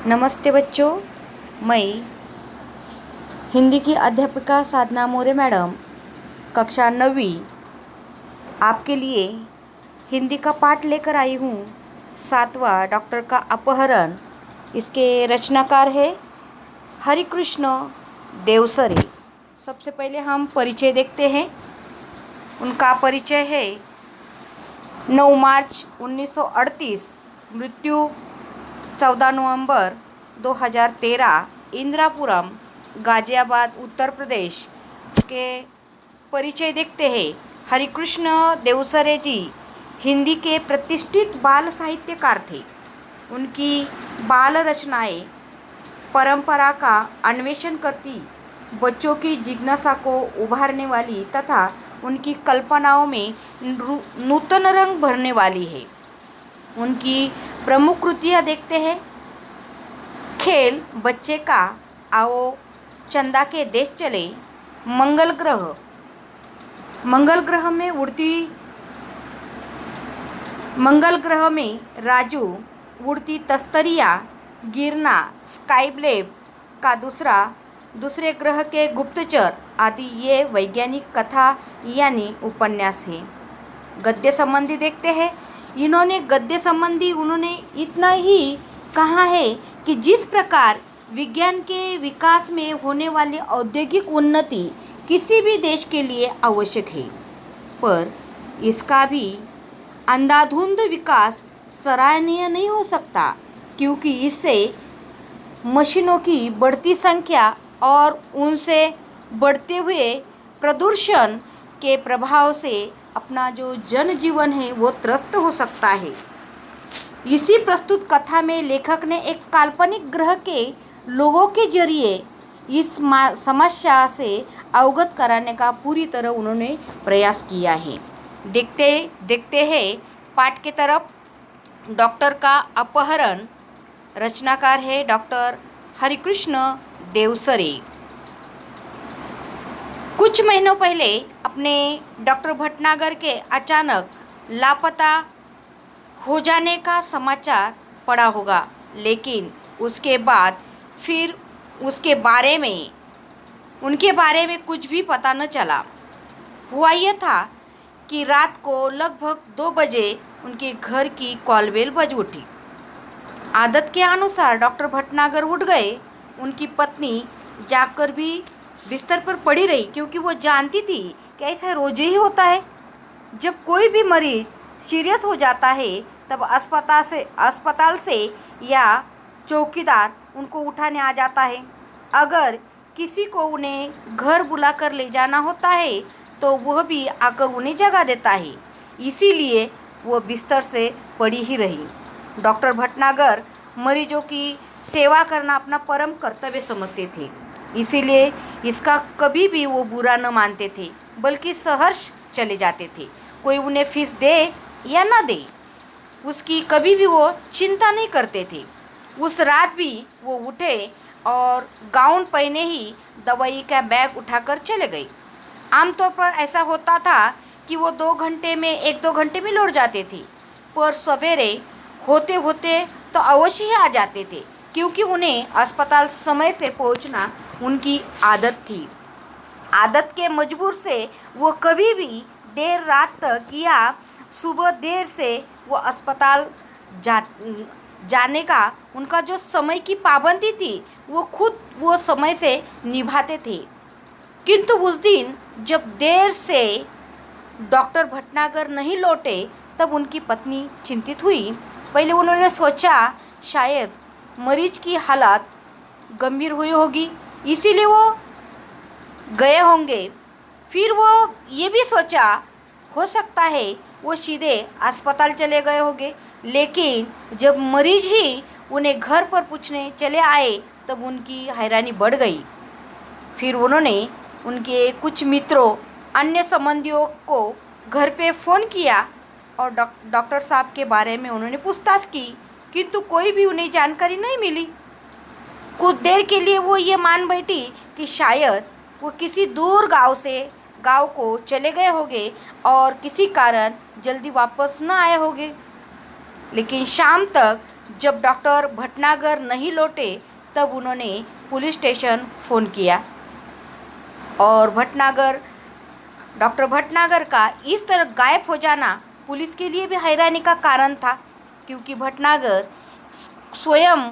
नमस्ते बच्चों, मैं हिंदी की अध्यापिका साधना मोरे मैडम कक्षा 9वीं आपके लिए हिंदी का पाठ लेकर आई हूँ। 7वां डॉक्टर का अपहरण। इसके रचनाकार है हरिकृष्ण देवसरे। सबसे पहले हम परिचय देखते हैं। उनका परिचय है 9 मार्च 1938, मृत्यु 14 नवंबर 2013, इंदिरापुरम, गाजियाबाद, उत्तर प्रदेश के परिचय देखते हैं। हरिकृष्ण देवसरे जी हिंदी के प्रतिष्ठित बाल साहित्यकार थे। उनकी बाल रचनाएं परंपरा का अन्वेषण करती, बच्चों की जिज्ञासा को उभारने वाली तथा उनकी कल्पनाओं में नूतन रंग भरने वाली है। उनकी प्रमुख कृतियाँ देखते हैं। खेल बच्चे का, आओ चंदा के देश चले, मंगल ग्रह में राजू, उड़ती तस्तरिया, गिरना, स्काई ब्लेब का दूसरे ग्रह के गुप्तचर आदि ये वैज्ञानिक कथा यानी उपन्यास है। गद्य संबंधी देखते हैं। उन्होंने इतना ही कहा है कि जिस प्रकार विज्ञान के विकास में होने वाली औद्योगिक उन्नति किसी भी देश के लिए आवश्यक है, पर इसका भी अंधाधुंध विकास सराहनीय नहीं हो सकता, क्योंकि इससे मशीनों की बढ़ती संख्या और उनसे बढ़ते हुए प्रदूषण के प्रभाव से अपना जो जनजीवन है वो त्रस्त हो सकता है। इसी प्रस्तुत कथा में लेखक ने एक काल्पनिक ग्रह के लोगों के जरिए इस समस्या से अवगत कराने का पूरी तरह उन्होंने प्रयास किया है। देखते हैं पाठ के तरफ। डॉक्टर का अपहरण। रचनाकार है डॉक्टर हरिकृष्ण देवसरे। कुछ महीनों पहले अपने डॉक्टर भटनागर के अचानक लापता हो जाने का समाचार पड़ा होगा, लेकिन उसके बाद फिर उनके बारे में कुछ भी पता न चला। हुआ यह था कि रात को लगभग 2 बजे उनके घर की कॉल बेल बज उठी। आदत के अनुसार डॉक्टर भटनागर उठ गए। उनकी पत्नी जाकर भी बिस्तर पर पड़ी रही, क्योंकि वो जानती थी कि ऐसा रोज ही होता है। जब कोई भी मरीज सीरियस हो जाता है तब अस्पताल से या चौकीदार उनको उठाने आ जाता है। अगर किसी को उन्हें घर बुलाकर ले जाना होता है तो वह भी आकर उन्हें जगा देता है। इसीलिए वो बिस्तर से पड़ी ही रही। डॉक्टर भटनागर मरीजों की सेवा करना अपना परम कर्तव्य समझते थे, इसीलिए इसका कभी भी वो बुरा न मानते थे, बल्कि सहर्ष चले जाते थे। कोई उन्हें फीस दे या ना दे, उसकी कभी भी वो चिंता नहीं करते थे। उस रात भी वो उठे और गाउन पहने ही दवाई का बैग उठाकर चले गए। आमतौर पर ऐसा होता था कि वो 1-2 घंटे में लौट जाते थे, पर सवेरे होते होते तो अवश्य ही आ जाते थे, क्योंकि उन्हें अस्पताल समय से पहुंचना उनकी आदत थी। आदत के मजबूर से वो कभी भी देर रात तक या सुबह देर से वो अस्पताल जाने का उनका जो समय की पाबंदी थी वो समय से निभाते थे। किंतु उस दिन जब देर से डॉक्टर भटनागर नहीं लौटे तब उनकी पत्नी चिंतित हुई। पहले उन्होंने सोचा शायद मरीज की हालत गंभीर हुई होगी, इसीलिए वो गए होंगे। फिर वो ये भी सोचा हो सकता है वो सीधे अस्पताल चले गए होंगे, लेकिन जब मरीज ही उन्हें घर पर पूछने चले आए तब उनकी हैरानी बढ़ गई। फिर उन्होंने उनके कुछ मित्रों, अन्य संबंधियों को घर पे फ़ोन किया और डॉक्टर साहब के बारे में उन्होंने पूछताछ की, किंतु कोई भी उन्हें जानकारी नहीं मिली। कुछ देर के लिए वो ये मान बैठी कि शायद वो किसी दूर गांव को चले गए होंगे और किसी कारण जल्दी वापस न आए होंगे। लेकिन शाम तक जब डॉक्टर भटनागर नहीं लौटे तब उन्होंने पुलिस स्टेशन फ़ोन किया और डॉक्टर भटनागर का इस तरह गायब हो जाना पुलिस के लिए भी हैरानी का कारण था, क्योंकि भटनागर स्वयं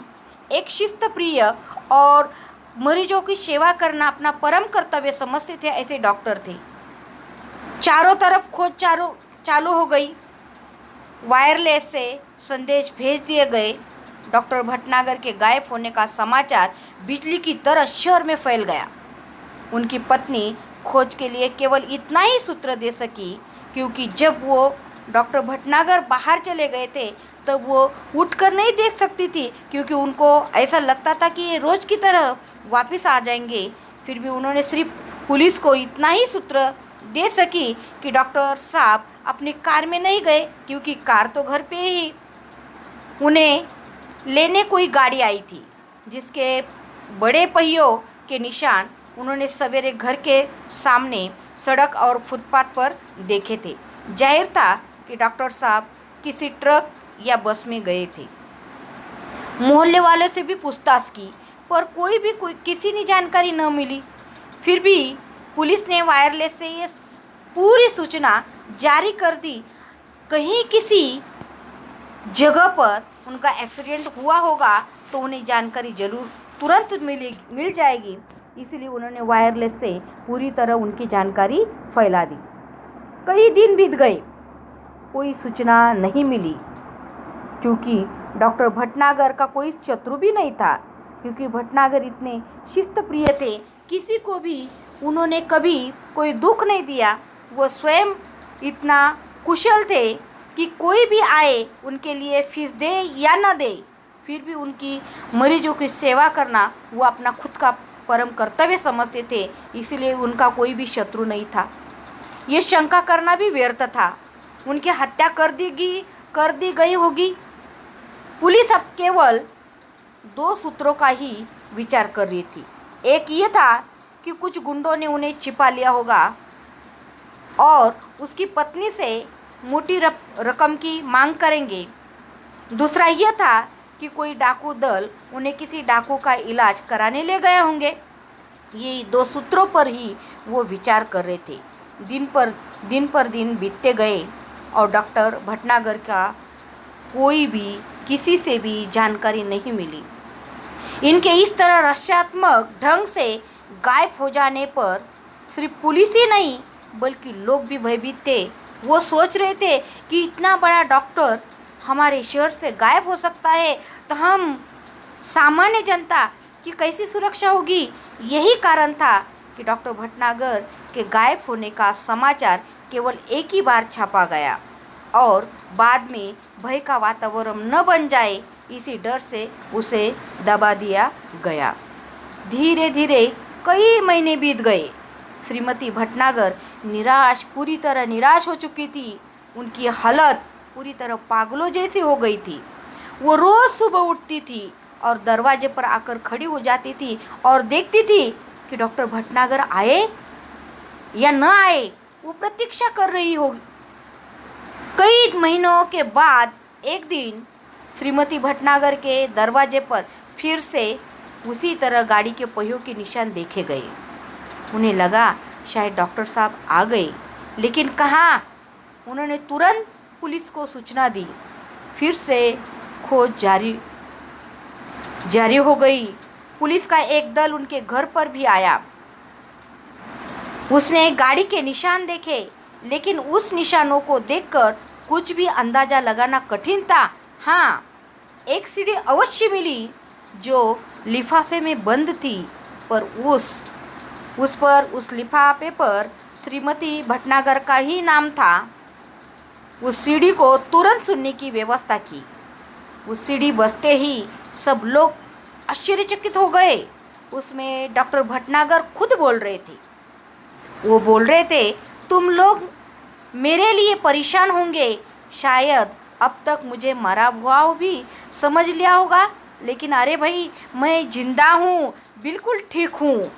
एक शिस्तप्रिय और मरीजों की सेवा करना अपना परम कर्तव्य समझते थे ऐसे डॉक्टर थे। चारों तरफ खोज चालू हो गई। वायरलेस से संदेश भेज दिए गए। डॉक्टर भटनागर के गायब होने का समाचार बिजली की तरह शहर में फैल गया। उनकी पत्नी खोज के लिए केवल इतना ही सूत्र दे सकी, क्योंकि जब वो डॉक्टर भटनागर बाहर चले गए थे तब वो उठकर नहीं देख सकती थी, क्योंकि उनको ऐसा लगता था कि ये रोज़ की तरह वापस आ जाएंगे। फिर भी उन्होंने सिर्फ पुलिस को इतना ही सूत्र दे सकी कि डॉक्टर साहब अपनी कार में नहीं गए, क्योंकि कार तो घर पे ही उन्हें लेने कोई गाड़ी आई थी जिसके बड़े पहियों के निशान उन्होंने सवेरे घर के सामने सड़क और फुटपाथ पर देखे थे। जाहिर था कि डॉक्टर साहब किसी ट्रक या बस में गए थे। मोहल्ले वालों से भी पूछताछ की पर किसी ने जानकारी न मिली। फिर भी पुलिस ने वायरलेस से ये पूरी सूचना जारी कर दी, कहीं किसी जगह पर उनका एक्सीडेंट हुआ होगा तो उन्हें जानकारी जरूर तुरंत मिल जाएगी। इसलिए उन्होंने वायरलेस से पूरी तरह उनकी जानकारी फैला दी। कई दिन बीत गए, कोई सूचना नहीं मिली, क्योंकि डॉक्टर भटनागर का कोई शत्रु भी नहीं था, क्योंकि भटनागर इतने शिस्तप्रिय थे, किसी को भी उन्होंने कभी कोई दुख नहीं दिया। वो स्वयं इतना कुशल थे कि कोई भी आए उनके लिए फीस दे या ना दे, फिर भी उनकी मरीजों की सेवा करना वो अपना खुद का परम कर्तव्य समझते थे। इसलिए उनका कोई भी शत्रु नहीं था। ये शंका करना भी व्यर्थ था, उनकी हत्या कर दी गई होगी। पुलिस अब केवल 2 सूत्रों का ही विचार कर रही थी। एक ये था कि कुछ गुंडों ने उन्हें छिपा लिया होगा और उसकी पत्नी से मोटी रकम की मांग करेंगे। दूसरा यह था कि कोई डाकू दल उन्हें किसी डाकू का इलाज कराने ले गए होंगे। ये 2 सूत्रों पर ही वो विचार कर रहे थे। दिन पर दिन बीतते गए और डॉक्टर भटनागर का कोई भी किसी से भी जानकारी नहीं मिली। इनके इस तरह रहस्यात्मक ढंग से गायब हो जाने पर सिर्फ पुलिस ही नहीं बल्कि लोग भी भयभीत थे। वो सोच रहे थे कि इतना बड़ा डॉक्टर हमारे शहर से गायब हो सकता है तो हम सामान्य जनता की कैसी सुरक्षा होगी। यही कारण था कि डॉक्टर भटनागर के गायब होने का समाचार केवल एक ही बार छापा गया और बाद में भय का वातावरण न बन जाए इसी डर से उसे दबा दिया गया। धीरे धीरे कई महीने बीत गए। श्रीमती भटनागर पूरी तरह निराश हो चुकी थी। उनकी हालत पूरी तरह पागलों जैसी हो गई थी। वो रोज़ सुबह उठती थी और दरवाजे पर आकर खड़ी हो जाती थी और देखती थी कि डॉक्टर भटनागर आए या न आए। वो प्रतीक्षा कर रही होगी। कई महीनों के बाद एक दिन श्रीमती भटनागर के दरवाजे पर फिर से उसी तरह गाड़ी के पहियों के निशान देखे गए। उन्हें लगा शायद डॉक्टर साहब आ गए, लेकिन कहाँ। उन्होंने तुरंत पुलिस को सूचना दी। फिर से खोज जारी हो गई। पुलिस का एक दल उनके घर पर भी आया। उसने गाड़ी के निशान देखे, लेकिन उस निशानों को देखकर कुछ भी अंदाजा लगाना कठिन था। हाँ, एक सीढ़ी अवश्य मिली जो लिफाफे में बंद थी, पर उस लिफाफे पर श्रीमती भटनागर का ही नाम था। उस सीढ़ी को तुरंत सुनने की व्यवस्था की। उस सीढ़ी बजते ही सब लोग आश्चर्यचकित हो गए। उसमें डॉक्टर भटनागर खुद बोल रहे थे। वो बोल रहे थे, तुम लोग मेरे लिए परेशान होंगे, शायद अब तक मुझे मरा हुआ भी समझ लिया होगा, लेकिन अरे भाई, मैं जिंदा हूँ, बिल्कुल ठीक हूँ।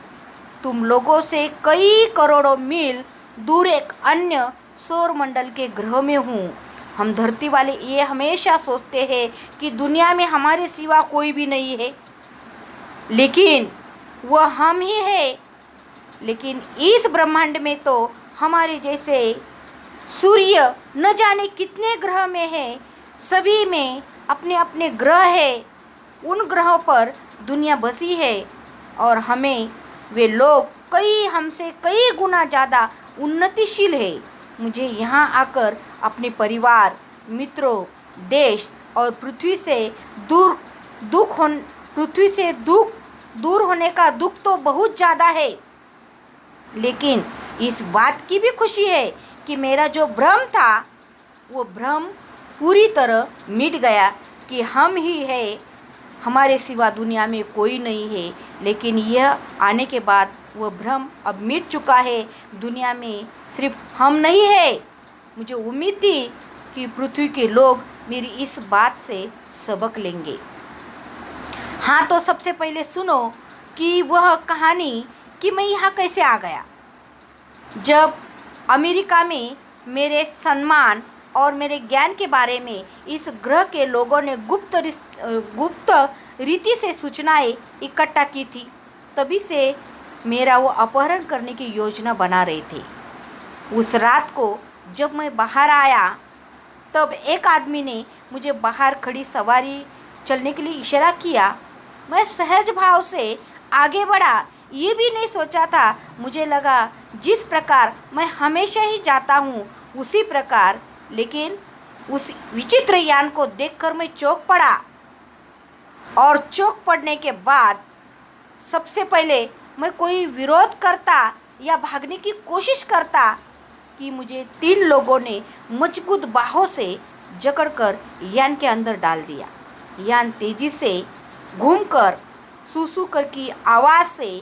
तुम लोगों से कई करोड़ों मील दूर एक अन्य सौर मंडल के ग्रह में हूँ। हम धरती वाले ये हमेशा सोचते हैं कि दुनिया में हमारे सिवा कोई भी नहीं है, लेकिन वह हम ही है। लेकिन इस ब्रह्मांड में तो हमारे जैसे सूर्य न जाने कितने ग्रह में है, सभी में अपने अपने ग्रह है। उन ग्रहों पर दुनिया बसी है और हमें वे लोग हमसे कई गुना ज़्यादा उन्नतिशील है। मुझे यहाँ आकर अपने परिवार, मित्रों, देश और पृथ्वी से दूर होने का दुख तो बहुत ज़्यादा है, लेकिन इस बात की भी खुशी है कि मेरा जो भ्रम था वो भ्रम पूरी तरह मिट गया कि हम ही है, हमारे सिवा दुनिया में कोई नहीं है। लेकिन यह आने के बाद वह भ्रम अब मिट चुका है। दुनिया में सिर्फ हम नहीं है। मुझे उम्मीद थी कि पृथ्वी के लोग मेरी इस बात से सबक लेंगे। हाँ, तो सबसे पहले सुनो कि वह कहानी कि मैं यहाँ कैसे आ गया। जब अमेरिका में मेरे सम्मान और मेरे ज्ञान के बारे में इस ग्रह के लोगों ने गुप्त रीति से सूचनाएं इकट्ठा की थी, तभी से मेरा वो अपहरण करने की योजना बना रहे थे। उस रात को जब मैं बाहर आया, तब एक आदमी ने मुझे बाहर खड़ी सवारी चलने के लिए इशारा किया। मैं सहज भाव से आगे बढ़ा, ये भी नहीं सोचा था। मुझे लगा जिस प्रकार मैं हमेशा ही जाता हूँ उसी प्रकार, लेकिन उस विचित्र यान को देखकर मैं चौंक पड़ा। और चौंक पड़ने के बाद सबसे पहले मैं कोई विरोध करता या भागने की कोशिश करता कि मुझे 3 लोगों ने मजबूत बाहों से जकड़कर यान के अंदर डाल दिया। यान तेजी से घूमकर सूसू कर की आवाज़ से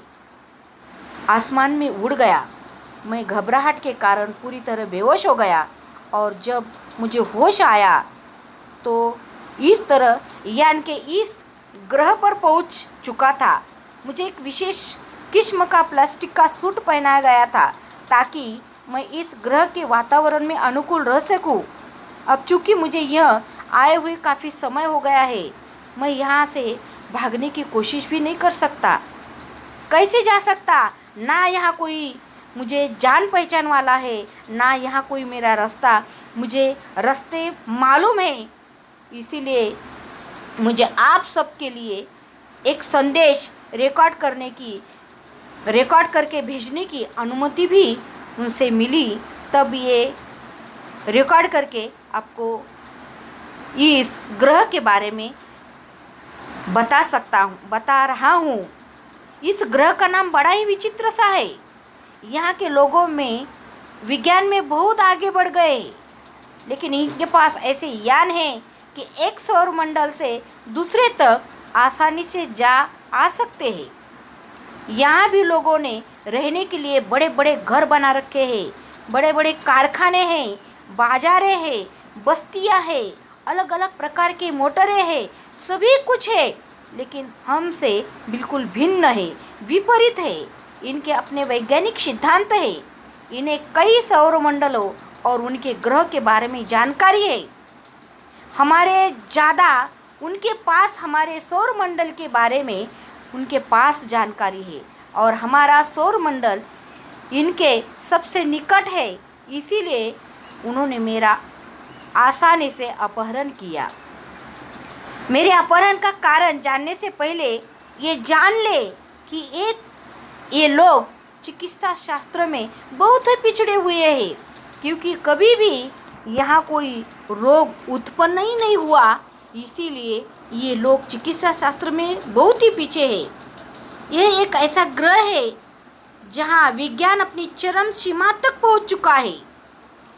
आसमान में उड़ गया। मैं घबराहट के कारण पूरी तरह बेहोश हो गया और जब मुझे होश आया तो इस तरह यान के इस ग्रह पर पहुंच चुका था। मुझे एक विशेष किस्म का प्लास्टिक का सूट पहनाया गया था ताकि मैं इस ग्रह के वातावरण में अनुकूल रह सकूं। अब चूंकि मुझे यह आए हुए काफ़ी समय हो गया है, मैं यहाँ से भागने की कोशिश भी नहीं कर सकता। कैसे जा सकता? ना यहाँ कोई मुझे जान पहचान वाला है, ना यहाँ कोई मेरा रास्ता, मुझे रास्ते मालूम है। इसीलिए मुझे आप सबके लिए एक संदेश रिकॉर्ड करके भेजने की अनुमति भी उनसे मिली। तब ये रिकॉर्ड करके आपको इस ग्रह के बारे में बता रहा हूँ। इस ग्रह का नाम बड़ा ही विचित्र सा है। यहाँ के लोगों में विज्ञान में बहुत आगे बढ़ गए, लेकिन इनके पास ऐसे यान हैं कि एक सौर मंडल से दूसरे तक आसानी से जा आ सकते हैं। यहाँ भी लोगों ने रहने के लिए बड़े बड़े घर बना रखे हैं, बड़े बड़े कारखाने हैं, बाजारें हैं, बस्तियाँ हैं, अलग अलग प्रकार की मोटरें हैं, सभी कुछ है। लेकिन हमसे बिल्कुल भिन्न है, विपरीत है। इनके अपने वैज्ञानिक सिद्धांत है। इन्हें कई सौरमंडलों और उनके ग्रह के बारे में जानकारी है। हमारे ज़्यादा उनके पास हमारे सौरमंडल के बारे में उनके पास जानकारी है और हमारा सौरमंडल इनके सबसे निकट है। इसीलिए उन्होंने मेरा आसानी से अपहरण किया। मेरे अपहरण का कारण जानने से पहले ये जान ले कि ये लोग चिकित्सा शास्त्र में बहुत ही पिछड़े हुए हैं, क्योंकि कभी भी यहाँ कोई रोग उत्पन्न ही नहीं हुआ। इसीलिए ये लोग चिकित्सा शास्त्र में बहुत ही पीछे है। यह एक ऐसा ग्रह है जहाँ विज्ञान अपनी चरम सीमा तक पहुँच चुका है।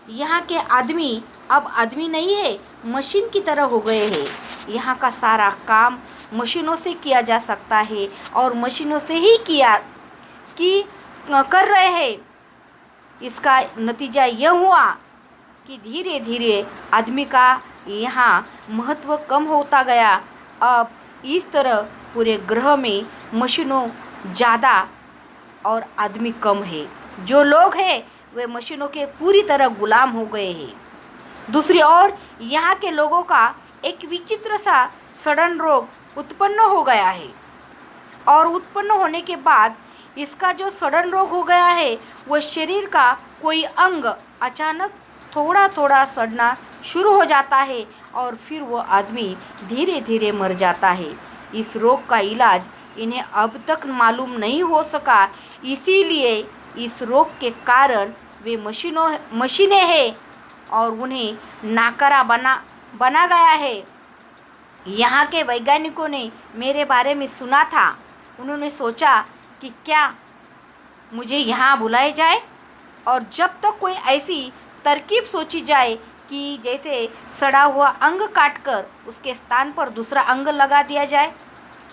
यहाँ के आदमी अब आदमी नहीं है, मशीन की तरह हो गए हैं। यहाँ का सारा काम मशीनों से किया जा सकता है और मशीनों से ही कर रहे हैं। इसका नतीजा यह हुआ कि धीरे धीरे आदमी का यहाँ महत्व कम होता गया। अब इस तरह पूरे ग्रह में मशीनों ज़्यादा और आदमी कम है। जो लोग हैं वे मशीनों के पूरी तरह गुलाम हो गए हैं। दूसरी ओर यहाँ के लोगों का एक विचित्र सा सड़न रोग उत्पन्न हो गया है और उत्पन्न होने के बाद इसका जो सड़न रोग हो गया है वह शरीर का कोई अंग अचानक थोड़ा थोड़ा सड़ना शुरू हो जाता है और फिर वो आदमी धीरे धीरे मर जाता है। इस रोग का इलाज इन्हें अब तक मालूम नहीं हो सका, इसीलिए इस रोग के कारण वे मशीनें हैं और उन्हें नाकारा बना गया है। यहाँ के वैज्ञानिकों ने मेरे बारे में सुना था। उन्होंने सोचा कि क्या मुझे यहाँ बुलाया जाए और जब तक कोई ऐसी तरकीब सोची जाए कि जैसे सड़ा हुआ अंग काटकर उसके स्थान पर दूसरा अंग लगा दिया जाए।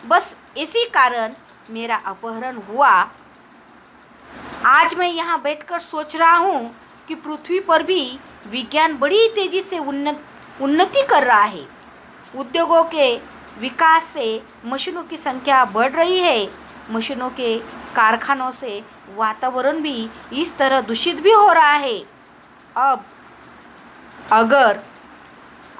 बस इसी कारण मेरा अपहरण हुआ। आज मैं यहाँ बैठकर सोच रहा हूँ कि पृथ्वी पर भी विज्ञान बड़ी तेजी से उन्नति कर रहा है। उद्योगों के विकास से मशीनों की संख्या बढ़ रही है। मशीनों के कारखानों से वातावरण भी इस तरह दूषित भी हो रहा है। अब अगर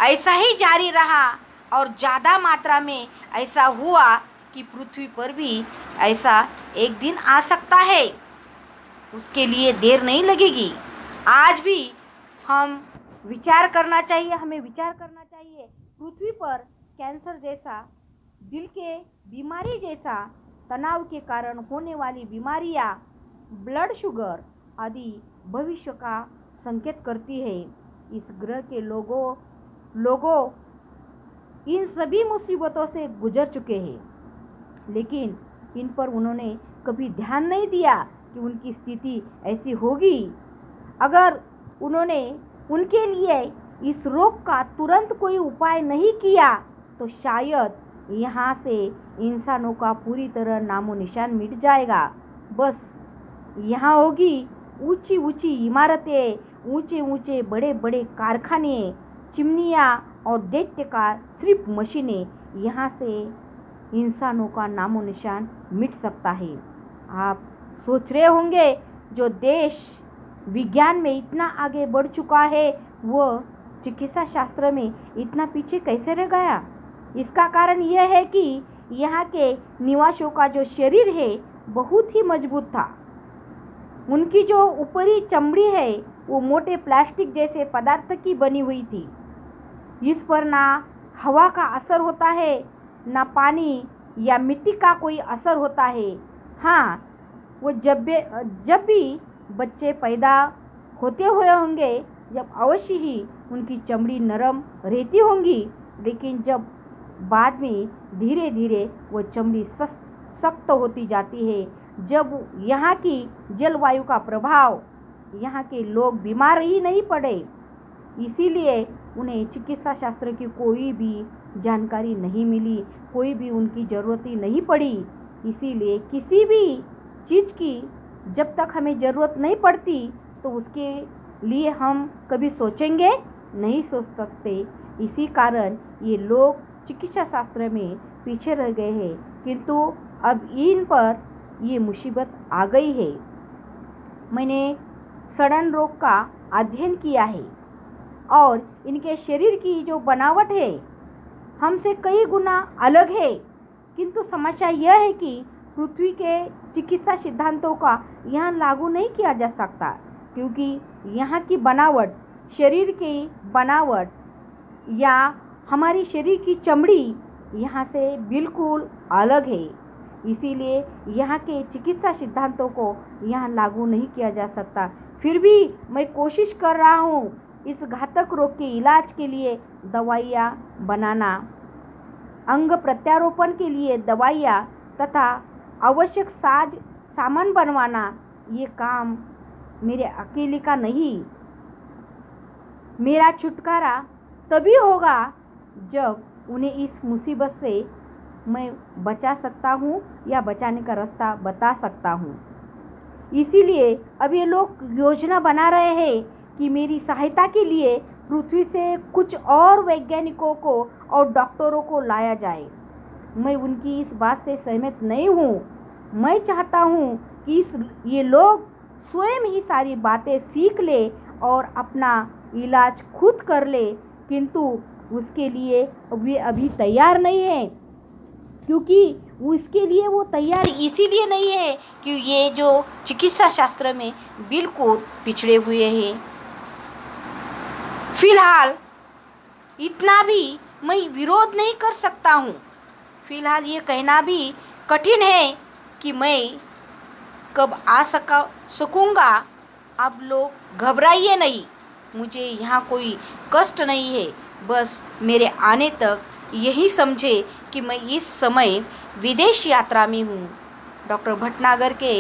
ऐसा ही जारी रहा और ज़्यादा मात्रा में ऐसा हुआ कि पृथ्वी पर भी ऐसा एक दिन आ सकता है, उसके लिए देर नहीं लगेगी। आज भी हमें विचार करना चाहिए। पृथ्वी पर कैंसर जैसा, दिल के बीमारी जैसा, तनाव के कारण होने वाली बीमारियां, ब्लड शुगर आदि भविष्य का संकेत करती है। इस ग्रह के लोगों इन सभी मुसीबतों से गुजर चुके हैं, लेकिन इन पर उन्होंने कभी ध्यान नहीं दिया कि उनकी स्थिति ऐसी होगी। अगर उन्होंने उनके लिए इस रोग का तुरंत कोई उपाय नहीं किया तो शायद यहाँ से इंसानों का पूरी तरह नामो निशान मिट जाएगा। बस यहाँ होगी ऊंची ऊंची इमारतें, ऊंचे ऊंचे बड़े बड़े कारखाने, चिमनियाँ और दैत्यकार सिर्फ मशीनें। यहाँ से इंसानों का नामो निशान मिट सकता है। आप सोच रहे होंगे जो देश विज्ञान में इतना आगे बढ़ चुका है वह चिकित्सा शास्त्र में इतना पीछे कैसे रह गया। इसका कारण यह है कि यहाँ के निवासियों का जो शरीर है बहुत ही मजबूत था। उनकी जो ऊपरी चमड़ी है वो मोटे प्लास्टिक जैसे पदार्थ की बनी हुई थी। इस पर ना हवा का असर होता है, ना पानी या मिट्टी का कोई असर होता है। हाँ, वो जब भी बच्चे पैदा होते हुए होंगे, जब अवश्य ही उनकी चमड़ी नरम रहती होंगी, लेकिन जब बाद में धीरे धीरे वो चमड़ी सख्त होती जाती है। जब यहाँ की जलवायु का प्रभाव, यहाँ के लोग बीमार ही नहीं पड़े, इसीलिए उन्हें चिकित्सा शास्त्र की कोई भी जानकारी नहीं मिली, कोई भी उनकी ज़रूरत ही नहीं पड़ी। इसीलिए किसी भी चीज़ की जब तक हमें ज़रूरत नहीं पड़ती तो उसके लिए हम कभी सोचेंगे नहीं, सोच सकते। इसी कारण ये लोग चिकित्सा शास्त्र में पीछे रह गए हैं, किंतु अब इन पर ये मुसीबत आ गई है। मैंने सड़न रोग का अध्ययन किया है और इनके शरीर की जो बनावट है हमसे कई गुना अलग है, किंतु समस्या यह है कि पृथ्वी के चिकित्सा सिद्धांतों का यहाँ लागू नहीं किया जा सकता, क्योंकि यहाँ की बनावट, शरीर की बनावट या हमारी शरीर की चमड़ी यहाँ से बिल्कुल अलग है। इसीलिए यहाँ के चिकित्सा सिद्धांतों को यहाँ लागू नहीं किया जा सकता। फिर भी मैं कोशिश कर रहा हूँ इस घातक रोग के इलाज के लिए दवाइयाँ बनाना, अंग प्रत्यारोपण के लिए दवाइयाँ तथा आवश्यक सामान बनवाना। ये काम मेरे अकेले का नहीं। मेरा छुटकारा तभी होगा जब उन्हें इस मुसीबत से मैं बचा सकता हूँ या बचाने का रास्ता बता सकता हूँ। इसीलिए अब ये लोग योजना बना रहे हैं कि मेरी सहायता के लिए पृथ्वी से कुछ और वैज्ञानिकों को और डॉक्टरों को लाया जाए। मैं उनकी इस बात से सहमत नहीं हूँ। मैं चाहता हूँ कि ये लोग स्वयं ही सारी बातें सीख ले और अपना इलाज खुद कर ले, किंतु उसके लिए वे अभी तैयार नहीं है। क्योंकि उसके लिए वो तैयार इसीलिए नहीं है कि ये जो चिकित्सा शास्त्र में बिल्कुल पिछड़े हुए हैं। फिलहाल इतना भी मैं विरोध नहीं कर सकता हूँ। फिलहाल ये कहना भी कठिन है कि मैं कब आ सकूँगा। आप लोग घबराइए नहीं, मुझे यहाँ कोई कष्ट नहीं है। बस मेरे आने तक यही समझे कि मैं इस समय विदेश यात्रा में हूँ। डॉक्टर भटनागर के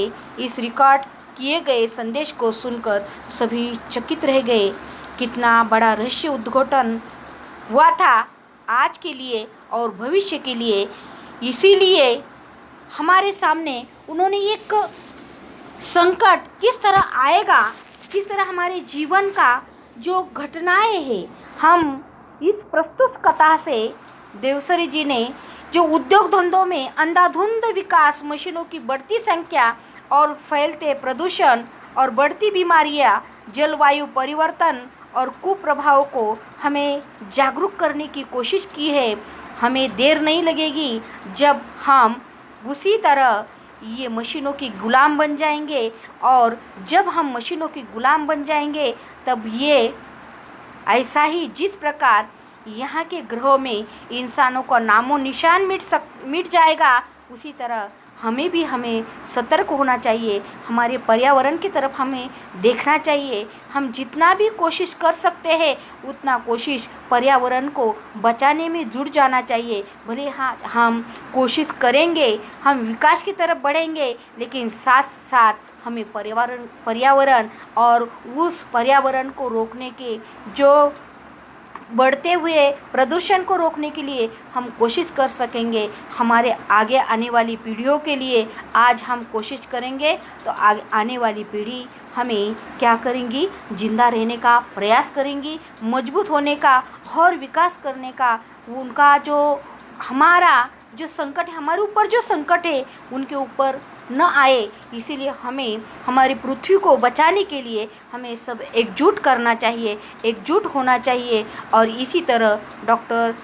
इस रिकॉर्ड किए गए संदेश को सुनकर सभी चकित रह गए। कितना बड़ा रहस्य उद्घाटन हुआ था आज के लिए और भविष्य के लिए। इसीलिए हमारे सामने उन्होंने एक संकट किस तरह आएगा, किस तरह हमारे जीवन का जो घटनाएं हैं, हम इस प्रस्तुत कथा से देवसरी जी ने जो उद्योग धंधों में अंधाधुंध विकास, मशीनों की बढ़ती संख्या और फैलते प्रदूषण और बढ़ती बीमारियां, जलवायु परिवर्तन और कुप्रभावों को हमें जागरूक करने की कोशिश की है। हमें देर नहीं लगेगी जब हम उसी तरह ये मशीनों की गुलाम बन जाएंगे, और जब हम मशीनों की गुलाम बन जाएंगे तब ये ऐसा ही जिस प्रकार यहाँ के ग्रहों में इंसानों का नामो निशान मिट जाएगा, उसी तरह हमें सतर्क होना चाहिए। हमारे पर्यावरण की तरफ हमें देखना चाहिए। हम जितना भी कोशिश कर सकते हैं उतना कोशिश पर्यावरण को बचाने में जुट जाना चाहिए। भले हाँ, हम कोशिश करेंगे, हम विकास की तरफ बढ़ेंगे, लेकिन साथ साथ हमें पर्यावरण और उस पर्यावरण को रोकने के जो बढ़ते हुए प्रदूषण को रोकने के लिए हम कोशिश कर सकेंगे। हमारे आगे आने वाली पीढ़ियों के लिए आज हम कोशिश करेंगे तो आगे आने वाली पीढ़ी हमें क्या करेंगी, जिंदा रहने का प्रयास करेंगी, मजबूत होने का और विकास करने का। उनका जो हमारा जो संकट है, हमारे ऊपर जो संकट है उनके ऊपर न आए, इसीलिए हमें हमारी पृथ्वी को बचाने के लिए हमें सब एकजुट करना चाहिए, एकजुट होना चाहिए। और इसी तरह डॉक्टर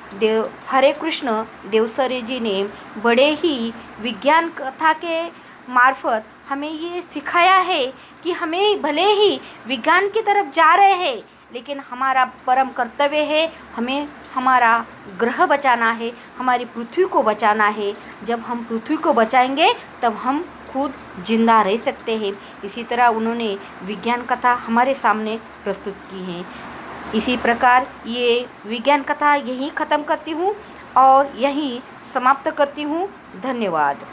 हरे कृष्ण देवसरे जी ने बड़े ही विज्ञान कथा के मार्फत हमें ये सिखाया है कि हमें भले ही विज्ञान की तरफ जा रहे हैं, लेकिन हमारा परम कर्तव्य है, हमें हमारा ग्रह बचाना है, हमारी पृथ्वी को बचाना है। जब हम पृथ्वी को बचाएंगे तब हम खुद जिंदा रह सकते हैं। इसी तरह उन्होंने विज्ञान कथा हमारे सामने प्रस्तुत की है। इसी प्रकार ये विज्ञान कथा यहीं ख़त्म करती हूँ और यहीं समाप्त करती हूँ। धन्यवाद।